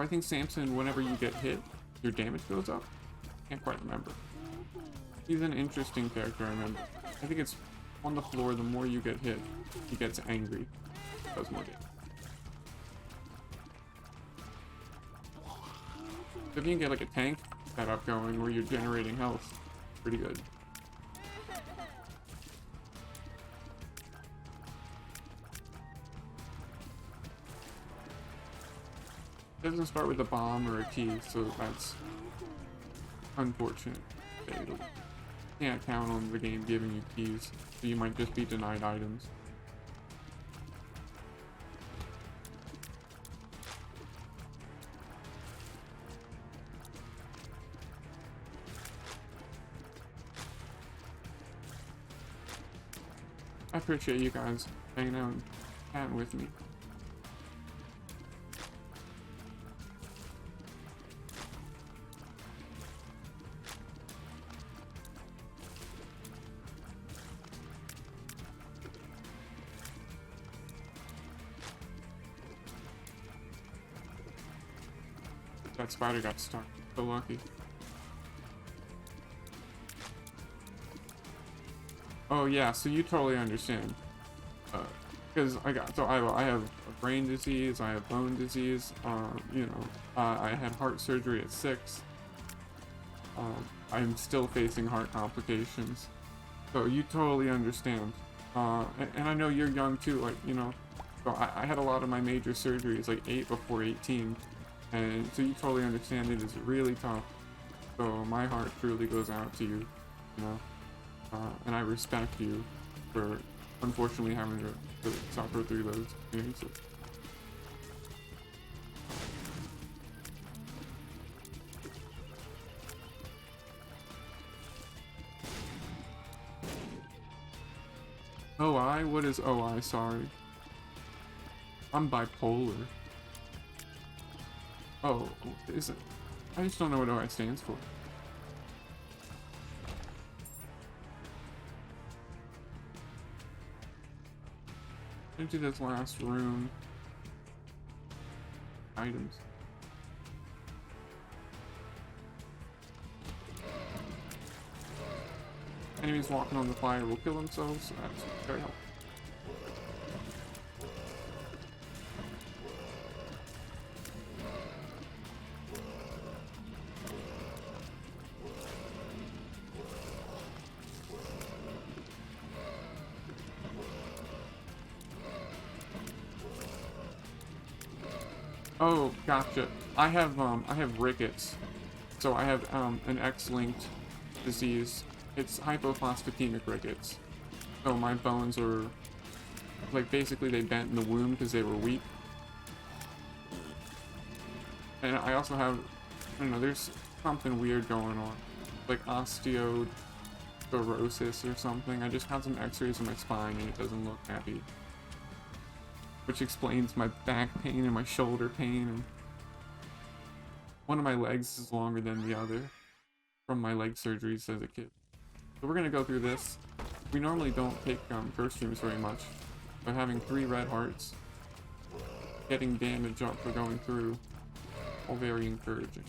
So I think Sampson, whenever you get hit, your damage goes up. Can't quite remember. He's an interesting character, I remember. I think it's on the floor, the more you get hit, he gets angry. Does more damage. So if you can get like a tank setup going where you're generating health, pretty good. It doesn't start with a bomb or a key, so that's unfortunate. Fatal. Can't count on the game giving you keys, so you might just be denied items. I appreciate you guys hanging out and chatting with me. That spider got stuck. So lucky. Oh yeah, so you totally understand. Because I have a brain disease, I have bone disease. You know, I had heart surgery at 6. I'm still facing heart complications. So you totally understand. And I know you're young too. Like, you know, so I had a lot of my major surgeries like 8 before 18. And so you totally understand it is really tough. So my heart truly goes out to you, you know. And I respect you for unfortunately having to suffer through those experiences. OI? What is OI? Sorry. I'm bipolar. Oh, is it? I just don't know what OI stands for. Into this last room. Items. Enemies walking on the fire will kill themselves, so that's very helpful. Oh, gotcha. I have rickets. So I have an X-linked disease. It's hypophosphatemic rickets. So my bones are like basically they bent in the womb because they were weak. And I also have, I don't know, there's something weird going on, like osteosclerosis or something. I just had some X-rays of my spine and it doesn't look happy. Which explains my back pain and my shoulder pain, and one of my legs is longer than the other from my leg surgeries as a kid. So we're gonna go through this. We normally don't take first streams very much, but having 3 red hearts, getting damage up for going through, all very encouraging.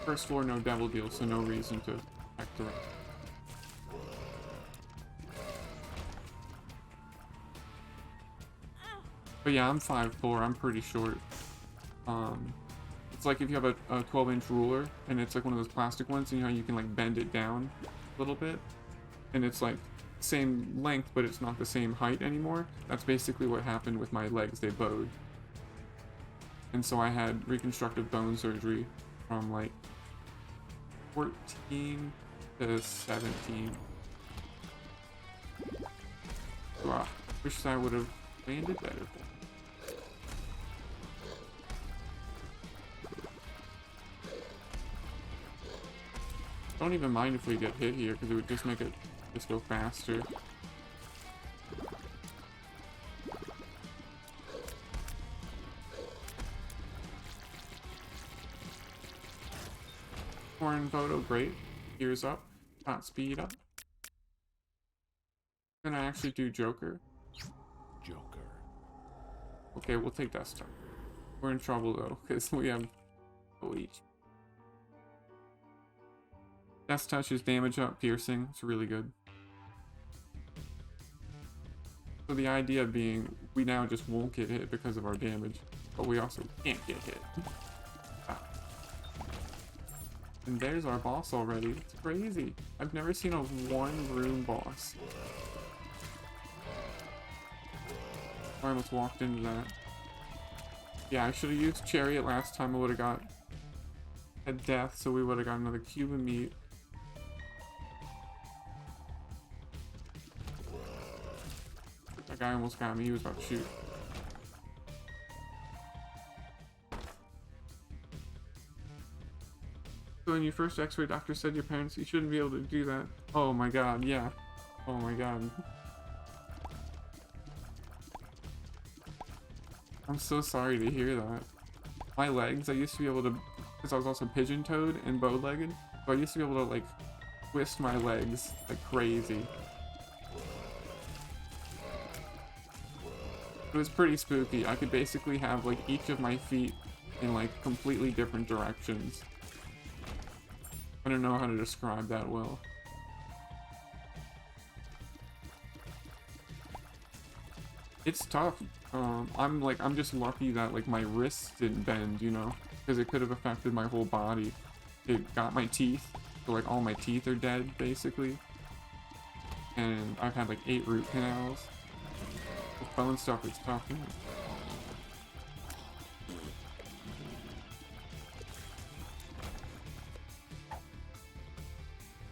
First floor, no devil deal, so no reason to act around. But yeah, I'm 5'4", I'm pretty short. It's like if you have a 12-inch ruler, and it's like one of those plastic ones, and you know you can like bend it down a little bit, and it's like same length, but it's not the same height anymore. That's basically what happened with my legs, they bowed. And so I had reconstructive bone surgery from like 14 to 17. So I wish I would have landed better. Don't even mind if we get hit here, because it would just make it just go faster. Foreign photo, great. Gears up. Not speed up. Can I actually do Joker? Joker. Okay, we'll take that start. We're in trouble though, because we have each. Death touch is damage up, piercing. It's really good. So the idea being, we now just won't get hit because of our damage, but we also can't get hit. Ah. And there's our boss already. It's crazy. I've never seen a one-room boss. I almost walked into that. Yeah, I should have used Chariot last time. I would have got a death, so we would have got another cube of meat. That guy almost got me. He was about to shoot. So in your first x-ray, doctor said your parents, you shouldn't be able to do that. Oh my god, yeah. Oh my god. I'm so sorry to hear that. My legs, I used to be able to, because I was also pigeon-toed and bow-legged, so I used to be able to like twist my legs like crazy. It was pretty spooky. I could basically have like each of my feet in like completely different directions. I don't know how to describe that well. It's tough. I'm just lucky that like my wrists didn't bend, you know, because it could have affected my whole body. It got my teeth, so like all my teeth are dead basically, and I've had like 8 root canals. With bone stuff, it's tough.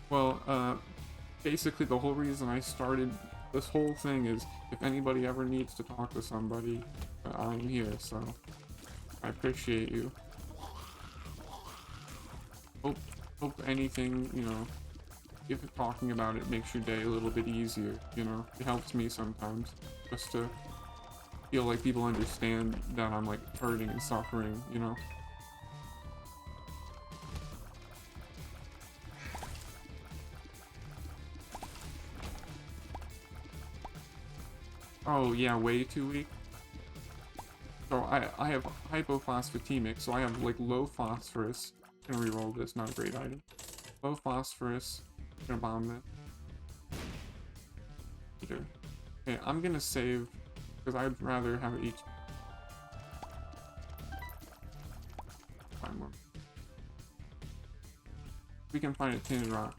Well, basically the whole reason I started this whole thing is if anybody ever needs to talk to somebody, I'm here, so I appreciate you. Hope anything, you know, if talking about it makes your day a little bit easier, you know. It helps me sometimes, just to feel like people understand that I'm like hurting and suffering, you know. Oh yeah, way too weak. So I have hypophosphatemic, so I have like low phosphorus. I'm gonna reroll this, not a great item. Low phosphorus. I'm gonna bomb that. Either. Okay, I'm gonna save because I'd rather have it each. Find more. We can find a tinted rock.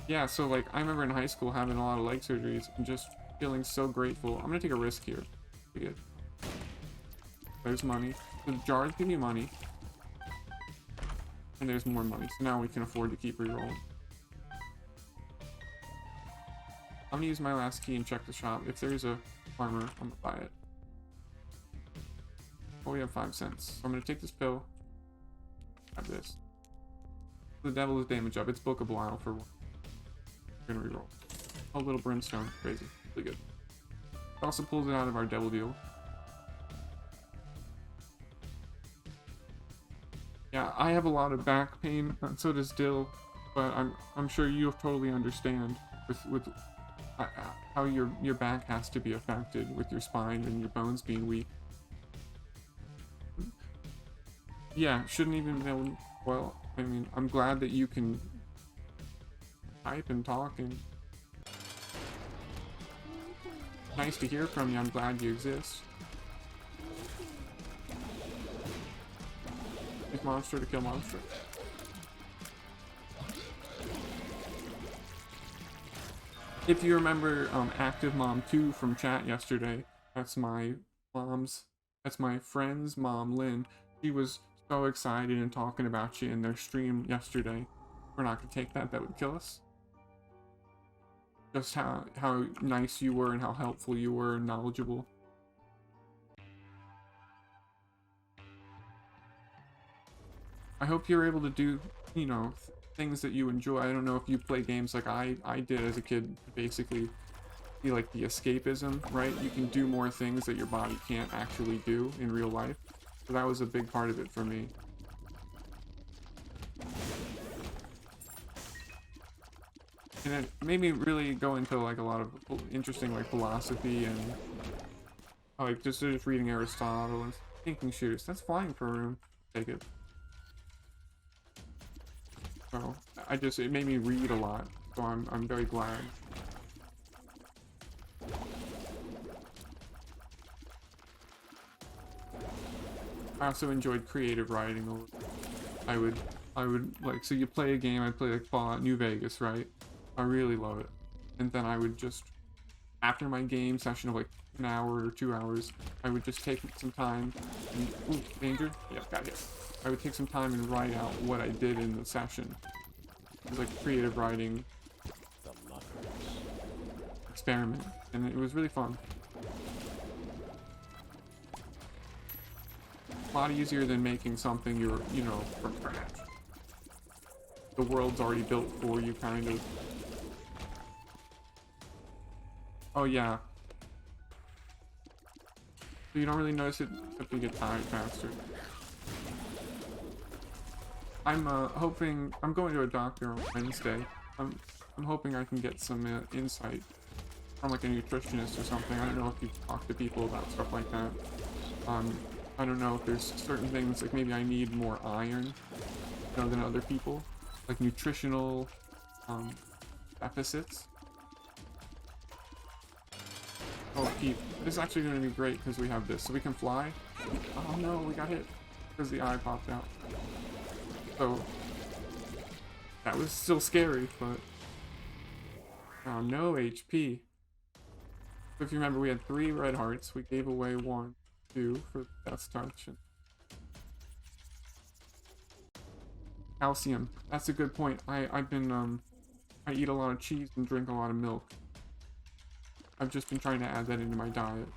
Yeah, so like I remember in high school having a lot of leg surgeries and just feeling so grateful. I'm gonna take a risk here. Pretty good. There's money. The jars give you money. And there's more money. So now we can afford to keep rerolling. I'm gonna use my last key and check the shop. If there's a farmer, I'm gonna buy it. Oh, we have 5 cents. So I'm gonna take this pill. Have this. The devil is damage up. It's bookable while for one. We're gonna reroll. Oh, little brimstone. Crazy. Really good. It also pulls it out of our devil deal. Yeah, I have a lot of back pain, and so does Dill, but I'm sure you totally understand with how your back has to be affected with your spine and your bones being weak. Yeah, shouldn't even be able. Well, I mean, I'm glad that you can type and talk, and nice to hear from you. I'm glad you exist. Use monster to kill monster. If you remember Active Mom 2 from chat yesterday, that's my friend's mom, Lynn. She was so excited and talking about you in their stream yesterday. We're not gonna take that, that would kill us. Just how nice you were and how helpful you were and knowledgeable. I hope you're able to do, you know, things that you enjoy. I don't know if you play games like I did as a kid, basically be like the escapism, right? You can do more things that your body can't actually do in real life. So that was a big part of it for me. And it made me really go into like a lot of interesting like philosophy and like just reading Aristotle and thinking shoes. That's flying for a room. Take it. So it made me read a lot. So I'm very glad. I also enjoyed creative writing a little. I would like, so you play a game, I play like Fallout New Vegas, right? I really love it. And then I would just, after my game session of like an hour or 2 hours, I would just take some time and, ooh, danger? Yeah, got hit. I would take some time and write out what I did in the session. It was like creative writing experiment, and it was really fun. A lot easier than making something you're, you know, from scratch. The world's already built for you, kind of. Oh yeah. So you don't really notice it except you get tired faster. I'm hoping, I'm going to a doctor on Wednesday. I'm hoping I can get some insight from like a nutritionist or something. I don't know if you've talked to people about stuff like that. I don't know if there's certain things, like maybe I need more iron, you know, than other people. Like nutritional deficits. Oh, Pete, this is actually going to be great because we have this. So we can fly. Oh no, we got hit because the eye popped out. So that was still scary, but oh, no HP. So if you remember, we had 3 red hearts. We gave away 1, 2 for Death's Touch. And calcium. That's a good point. I've been I eat a lot of cheese and drink a lot of milk. I've just been trying to add that into my diet.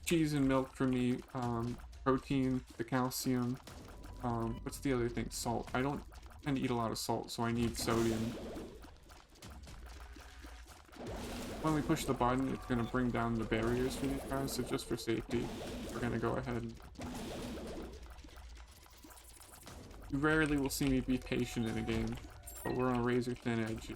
Cheese and milk for me, protein, the calcium, what's the other thing? Salt. I don't tend to eat a lot of salt, so I need sodium. When we push the button, it's going to bring down the barriers for these guys, so just for safety, we're going to go ahead and... You rarely will see me be patient in a game, but we're on a razor thin edge.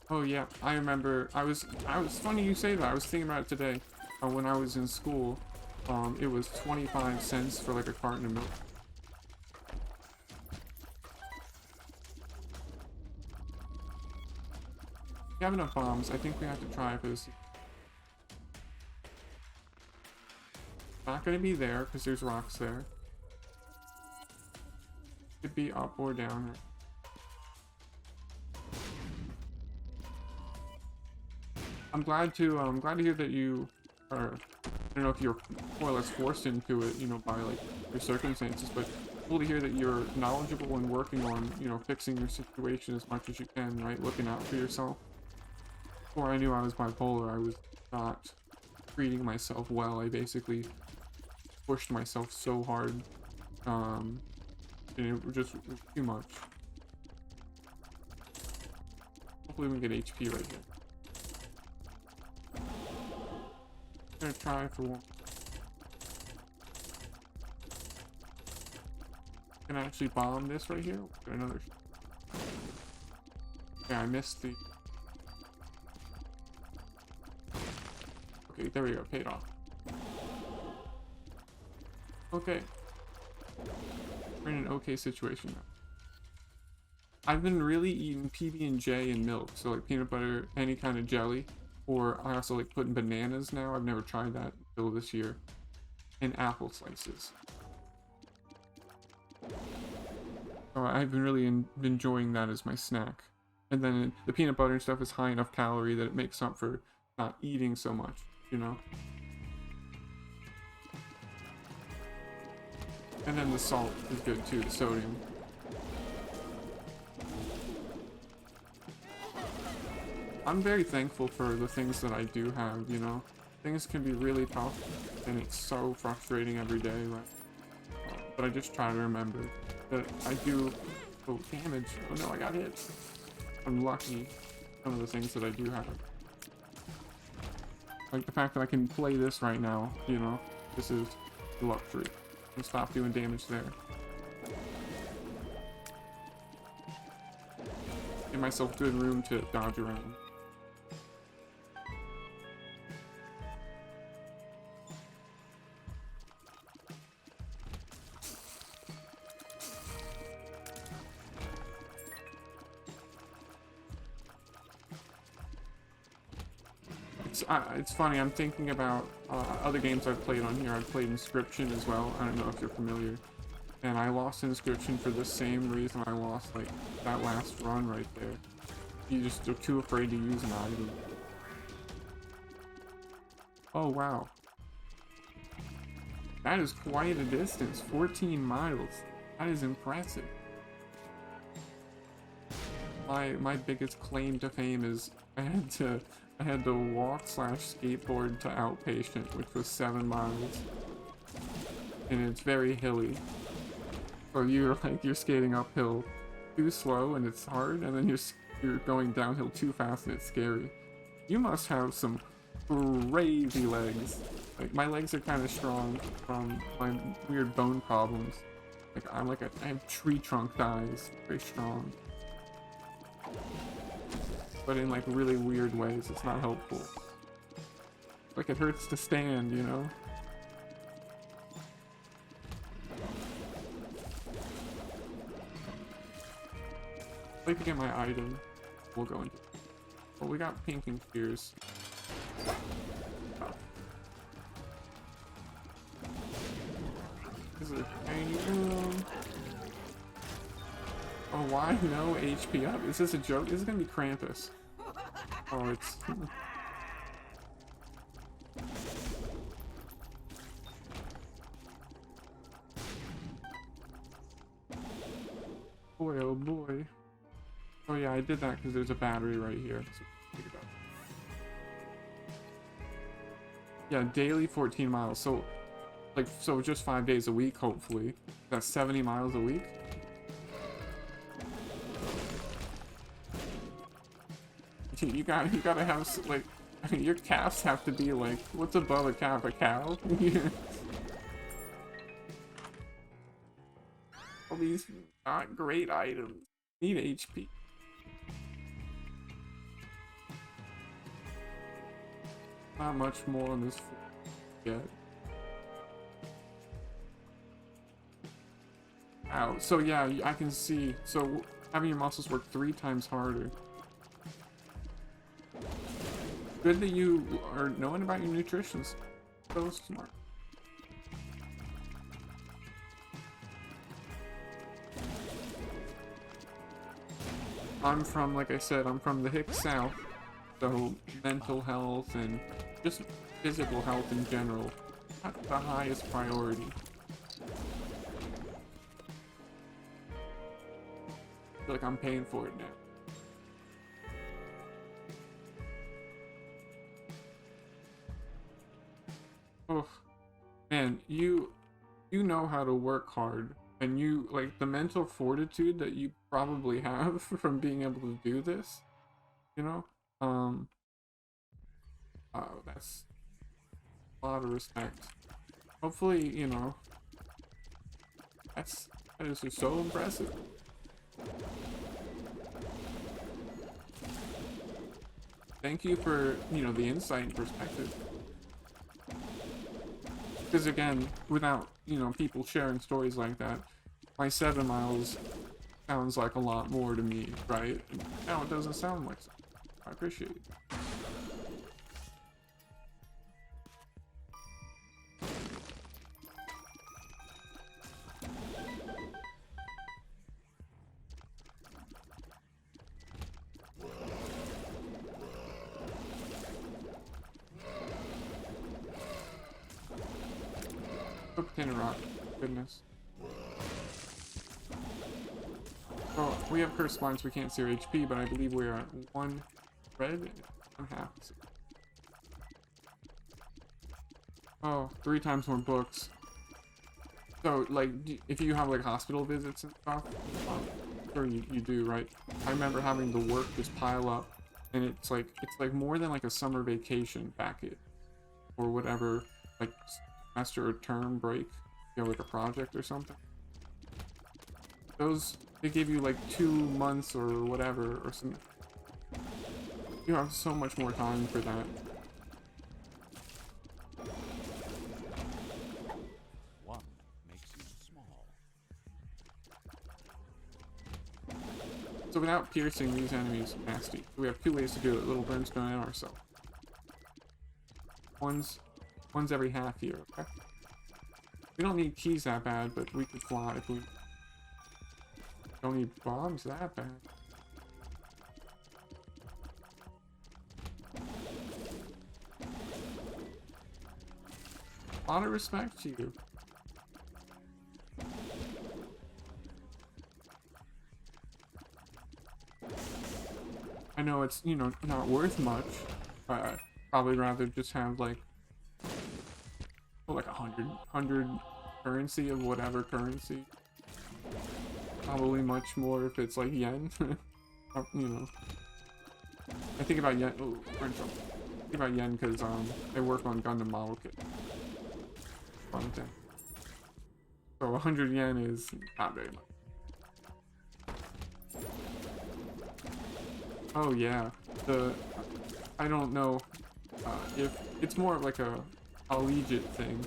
Oh yeah, I remember. I was funny you say that. I was thinking about it today. When I was in school, it was 25 cents for like a carton of milk. We have enough bombs. I think we have to try for this. Not gonna be there because there's rocks there. Could be up or down. I'm glad to hear that you are, I don't know if you're more or less forced into it, you know, by like your circumstances, but cool to hear that you're knowledgeable and working on, you know, fixing your situation as much as you can, right? Looking out for yourself. Before I knew I was bipolar, I was not treating myself well. I basically pushed myself so hard, and it was too much. Hopefully we can get HP right here. I'm gonna try for one. Can I actually bomb this right here? Get another. Yeah, I missed the. Okay, there we go. Paid off. Okay. We're in an okay situation now. I've been really eating PB&J and milk, so like peanut butter, any kind of jelly. Or I also like putting bananas now. I've never tried that until this year. And apple slices. So I've been really enjoying that as my snack. And then the peanut butter and stuff is high enough calorie that it makes up for not eating so much, you know? And then the salt is good too, the sodium. I'm very thankful for the things that I do have, you know? Things can be really tough, and it's so frustrating every day, right? But I just try to remember that I do Oh, damage. Oh no, I got hit. I'm lucky. Some of the things that I do have. Like the fact that I can play this right now, you know, this is luxury. I'll stop doing damage there. Give myself good room to dodge around. It's funny, I'm thinking about other games I've played on here. I've played Inscription as well. I don't know if you're familiar. And I lost Inscription for the same reason I lost, like, that last run right there. You just are too afraid to use an item. Oh, wow. That is quite a distance. 14 miles. That is impressive. My biggest claim to fame is I had to walk / skateboard to Outpatient, which was 7 miles. And it's very hilly. So you're skating uphill too slow and it's hard, and then you're going downhill too fast and it's scary. You must have some crazy legs. Like, my legs are kind of strong from my weird bone problems. Like, I have tree trunk thighs, very strong. But in like really weird ways, it's not helpful. Like, it hurts to stand, you know? I'd like to get my item. We'll go into. Well, we got pinking spears. This is a tiny room. Oh, why no HP up? Is this a joke? This is gonna be Krampus. Oh, it's... Boy, oh boy. Oh yeah, I did that because there's a battery right here. So think about it. Yeah, daily 14 miles. So, like, so just 5 days a week, hopefully. That's 70 miles a week. You gotta have, like, I mean, your calves have to be like, what's above a calf? A cow? All these not great items. Need HP. Not much more on this yet. Ow. So yeah, I can see. So having your muscles work 3 times harder. Good that you are knowing about your nutrition. So smart. I'm from, like I said, I'm from the hick South. So mental health and just physical health in general, not the highest priority. I feel like I'm paying for it now. Oh, man, you know how to work hard, and you, like, the mental fortitude that you probably have from being able to do this, you know? Oh, that's a lot of respect. Hopefully, you know, that is just so impressive. Thank you for, you know, the insight and perspective. Because again, without, you know, people sharing stories like that, my 7 miles sounds like a lot more to me, right? And now it doesn't sound like so. I appreciate it. Tin rock, goodness. Well, we have cursed spines, we can't see our HP, but I believe we are at 1 red and 1 half. Oh, 3 times more books. So, like, if you have, like, hospital visits and stuff, sure you do, right? I remember having the work just pile up, and it's like more than, like, a summer vacation packet, or whatever, like, semester or term break, you know, like a project or something. Those, they give you, like, 2 months or whatever, or something. You have so much more time for that. So without piercing these enemies nasty, we have 2 ways to do it. Little brimstone and ourselves. One's every half year, okay? We don't need keys that bad, but we could fly if we don't need bombs that bad. A lot of respect to you. I know it's, you know, not worth much. I'd probably rather just have like 100 currency of whatever currency. Probably much more if it's like yen. You know. I think about yen. Oh, I think about yen because I work on Gundam model kit. Fun thing. So 100 yen is not very much. Oh yeah, I don't know if it's more like a collegiate thing.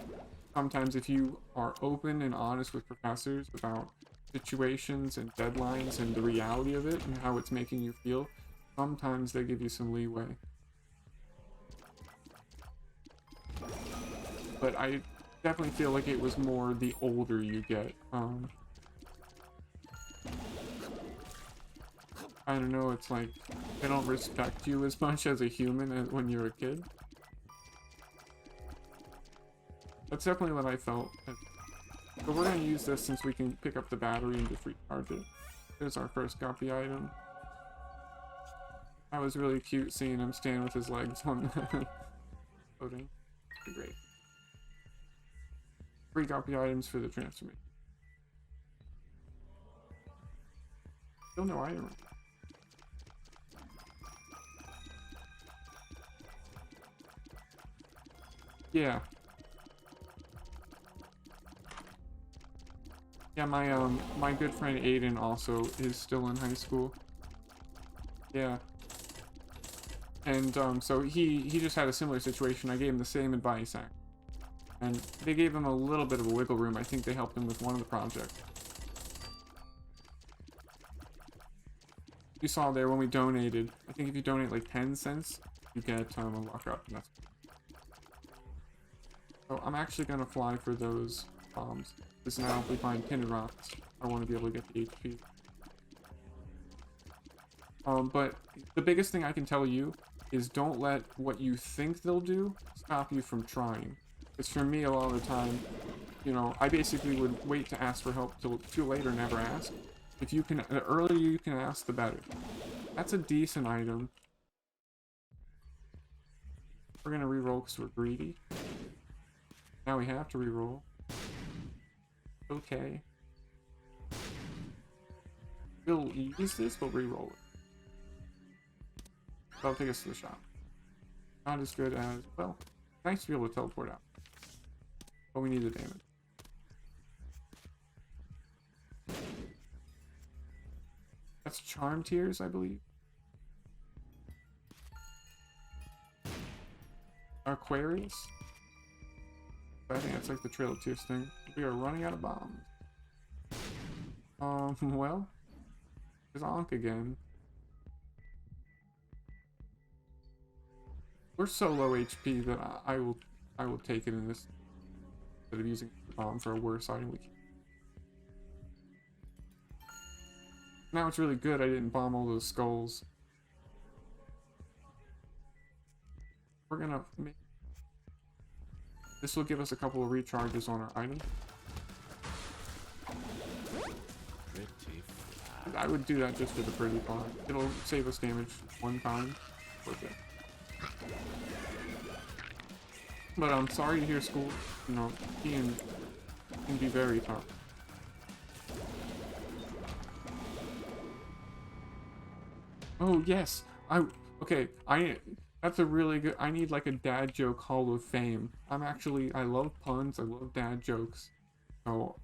Sometimes if you are open and honest with professors about situations and deadlines and the reality of it and how it's making you feel, sometimes they give you some leeway. But I definitely feel like it was more the older you get. I don't know, it's like they don't respect you as much as a human as when you're a kid. That's definitely what I felt. But we're gonna use this since we can pick up the battery and just recharge it. There's our first copy item. That was really cute seeing him stand with his legs on loading. Great. 3 copy items for the transformation. Still no item. Yeah. Yeah, my good friend Aiden also is still in high school. Yeah. And so he just had a similar situation. I gave him the same advice, and they gave him a little bit of a wiggle room. I think they helped him with one of the projects. You saw there when we donated. I think if you donate like 10 cents, you get a luck up. And that's. So I'm actually gonna fly for those bombs. Because now if we find pin rocks, I want to be able to get the HP. But the biggest thing I can tell you is don't let what you think they'll do stop you from trying. Because for me, a lot of the time, you know, I basically would wait to ask for help till too late or never ask. If you can, the earlier you can ask, the better. That's a decent item. We're gonna reroll because we're greedy. Now we have to reroll. Okay. We'll use this, but reroll it. That'll take us to the shop. Not as good as, well, nice to be able to teleport out. But we need the damage. That's charm tears, I believe. Aquarius? I think that's like the Trail of Tears thing. We are running out of bombs. Well, there's Ankh again. We're so low HP that I will take it in this instead of using the bomb for a worse item we can. Now it's really good I didn't bomb all those skulls. We're gonna make. This will give us a couple of recharges on our item. I would do that just for the pretty part. It'll save us damage one time. Worth it. But I'm sorry to hear school, you know, being can be very tough. Oh yes, okay. That's a really good. I need like a dad joke hall of fame. I love puns. I love dad jokes. So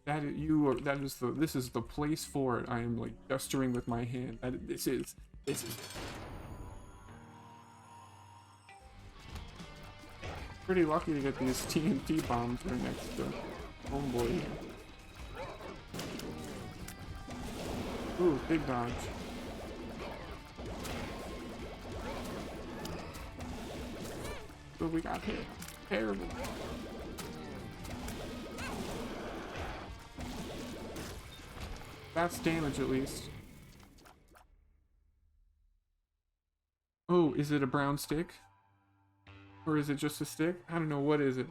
this is the place for it. I am like gesturing with my hand. This is pretty lucky to get these TNT bombs right next to homeboy. Ooh, big dodge. But we got hit. Terrible. That's damage at least. Oh, is it a brown stick? Or is it just a stick? I don't know, what is it?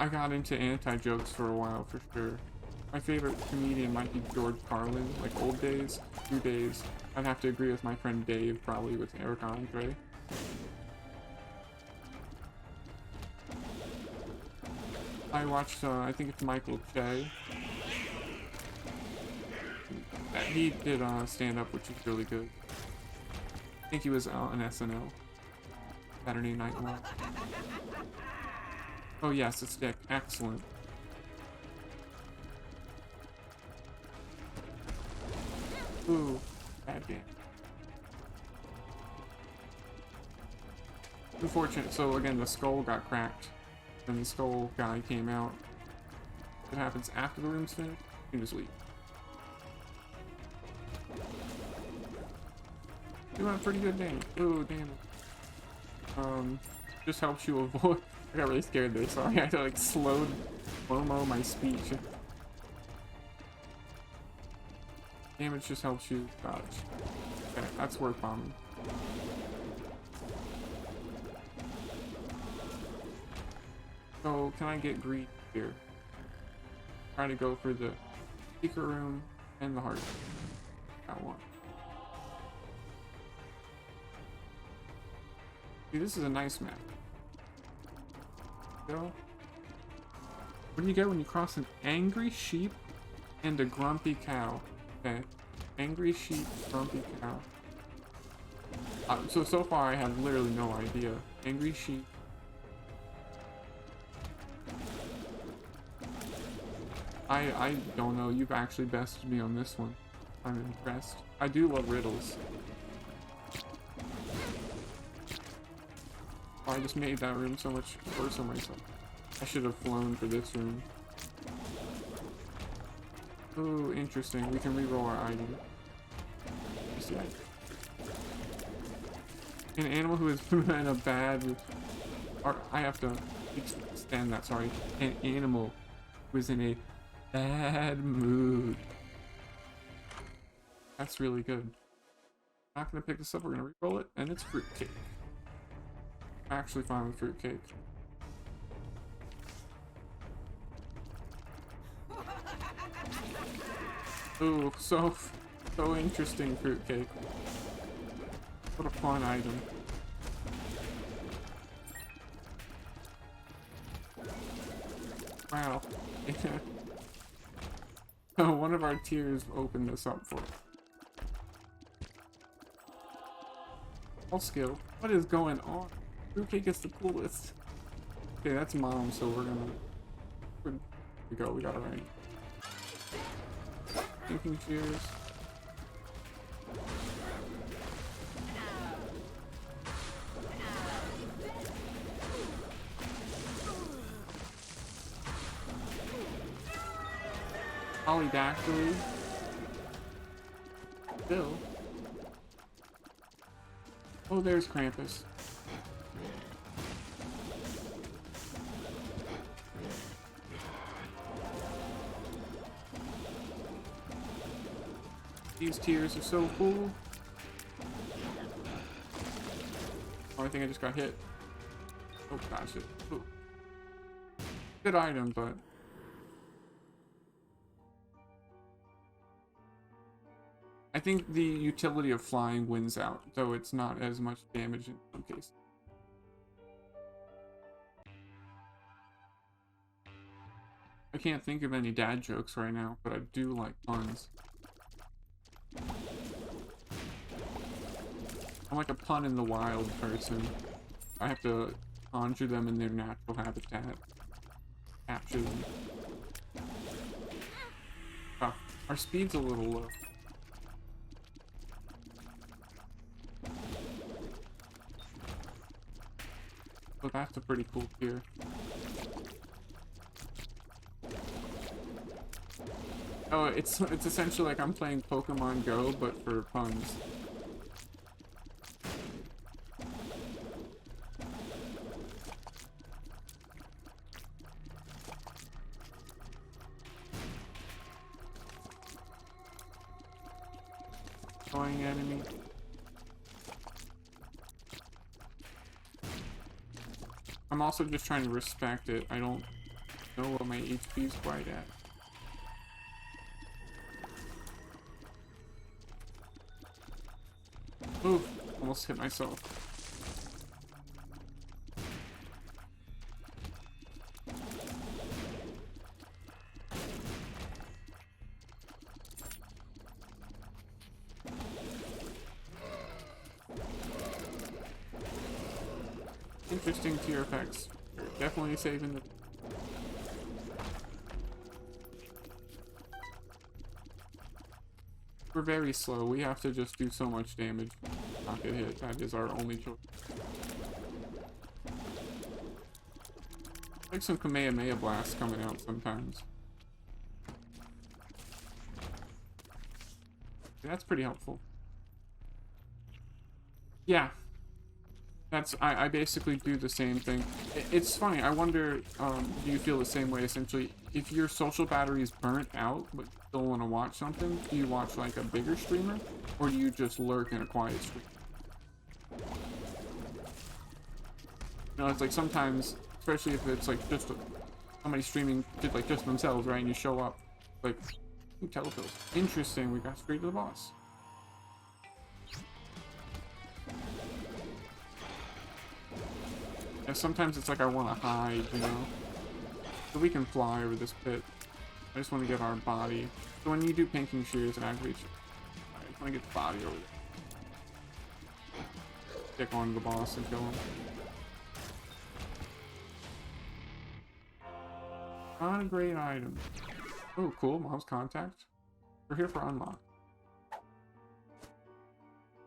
I got into anti-jokes for a while, for sure. My favorite comedian might be George Carlin, like old days, new days. I'd have to agree with my friend Dave, probably with Eric Andre. I watched, I think it's Michael Che. He did stand-up, which is really good. I think he was on SNL. Saturday Night Live. Oh yes, a stick. Excellent. Ooh, bad game. Unfortunate. So again, the skull got cracked. And the skull guy came out. It happens after the room's finished. You can just leave. You went pretty good damage. Ooh, damn it. Just helps you avoid. I got really scared there. Sorry, I had to like slow-mo my speech. Damage just helps you dodge. Okay, that's worth bombing. So, can I get greed here? Try to go for the secret room and the heart. Got one. See, this is a nice map. Go. What do you get when you cross an angry sheep and a grumpy cow? Okay. Angry sheep, grumpy cow. So far I have literally no idea. Angry sheep. I don't know. You've actually bested me on this one. I'm impressed. I do love riddles. Oh, I just made that room so much worse on myself. I should have flown for this room. Oh, interesting. We can reroll our item. See, an animal who is in a bad... Or, I have to extend that, sorry. An animal who is in a bad mood. That's really good. Not gonna pick this up, we're gonna reroll it, and it's fruitcake. Actually fine with fruitcake. Ooh, so interesting, fruitcake. What a fun item. Wow. Oh, one of our tiers opened this up for it. All skill. What is going on? Fruitcake is the coolest. Okay, that's mom, so here we go, we got it right. Thinking cheers. Polydactyly. Bill. Oh, there's Krampus. These tiers are so cool. Oh, I think I just got hit. Oh gosh, it. Ooh. Good item, but I think the utility of flying wins out, though it's not as much damage in some cases. can't think of any dad jokes right now, but I do like puns. I'm like a pun in the wild person. I have to conjure them in their natural habitat. Capture them. Oh, our speed's a little low. So that's a pretty cool tier. Oh, it's essentially like I'm playing Pokemon Go, but for puns. Annoying enemy. I'm also just trying to respect it. I don't know what my HP is quite at. Oof, almost hit myself. Interesting tier effects. Definitely saving the... We're very slow. We have to just do so much damage. Not get hit. That is our only choice. Like some Kamehameha blasts coming out sometimes. That's pretty helpful. Yeah. That's, I basically do the same thing. It's funny, I wonder, do you feel the same way essentially? If your social battery is burnt out, but still want to watch something, do you watch like a bigger streamer? Or do you just lurk in a quiet stream? You know, it's like sometimes, especially if it's like just somebody streaming like just themselves, right? And you show up, like, telepills. Interesting, we got straight to the boss. Yeah, sometimes it's like I want to hide, you know? So we can fly over this pit. I just want to get our body. So when you do pinking shears and activates, I just want to get the body over there. Stick onto the boss and kill him. Not a great item. Oh, cool. Mom's contact. We're here for unlock.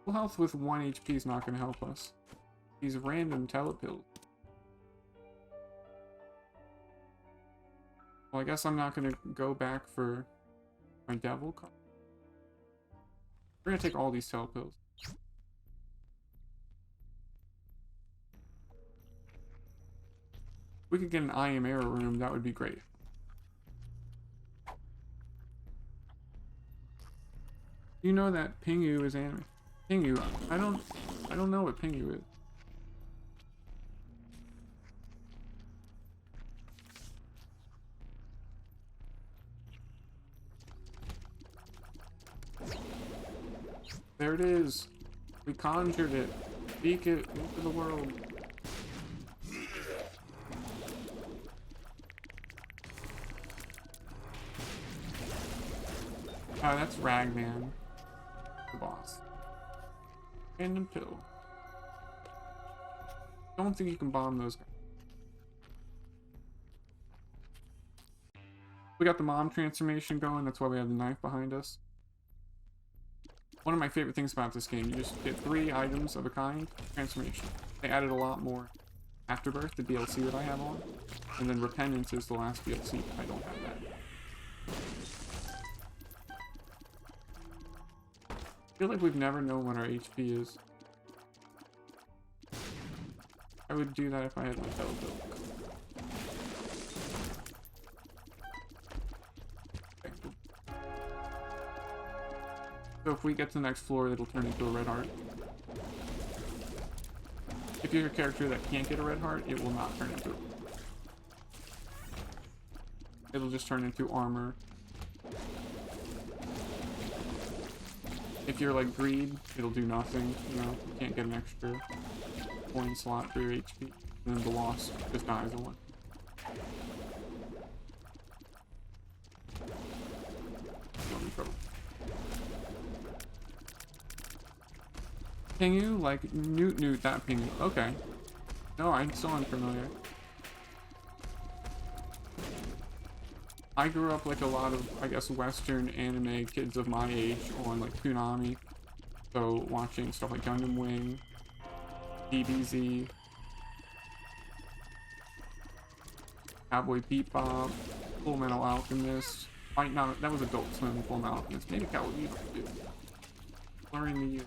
Full health with 1 HP is not going to help us. These random telepills. Well, I guess I'm not going to go back for my devil card. We're going to take all these telepills. If we could get an I Am Error room, that would be great. You know that Pingu is anime. Pingu, I don't know what Pingu is. There it is. We conjured it. Speak it into the world. Oh, that's Ragman. The boss. Random pill. Don't think you can bomb those guys. We got the mom transformation going, that's why we have the knife behind us. One of my favorite things about this game, you just get 3 items of a kind, transformation. They added a lot more. Afterbirth, the DLC that I have on, and then Repentance is the last DLC. I don't have that. I feel like we've never known what our HP is. I would do that if I had my telebill. So if we get to the next floor, it'll turn into a red heart. If you're a character that can't get a red heart, it will not turn into it. It'll just turn into armor. If you're like greed, it'll do nothing, you know, you can't get an extra coin slot for your HP. And then the loss just dies a one. trouble. Can you, like, newt that ping? Okay. No, I'm still unfamiliar. I grew up like a lot of, I guess, Western anime kids of my age on, like, Toonami. So, watching stuff like Gundam Wing, DBZ, Cowboy Bebop, Full Metal Alchemist. Might not, that was Adult Swim, Full Metal Alchemist. Maybe Cowboy Bebop too. Blurring the year.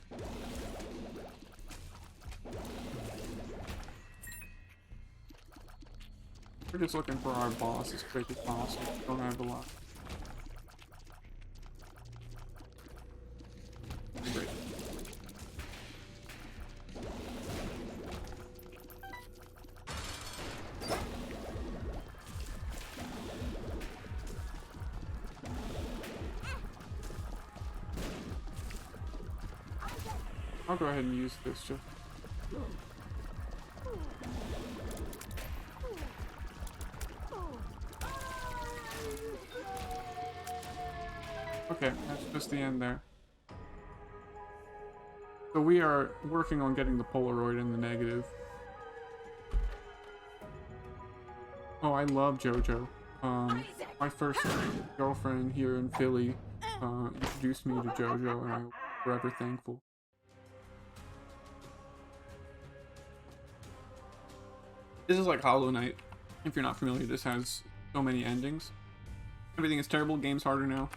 We're just looking for our boss as quick as possible. Don't have a lot. Great. I'll go ahead and use this just. Okay, that's just the end there. So we are working on getting the Polaroid in the negative. Oh, I love JoJo. My first girlfriend here in Philly introduced me to JoJo, and I'm forever thankful. This is like Hollow Knight. If you're not familiar, this has so many endings. Everything is terrible, game's harder now.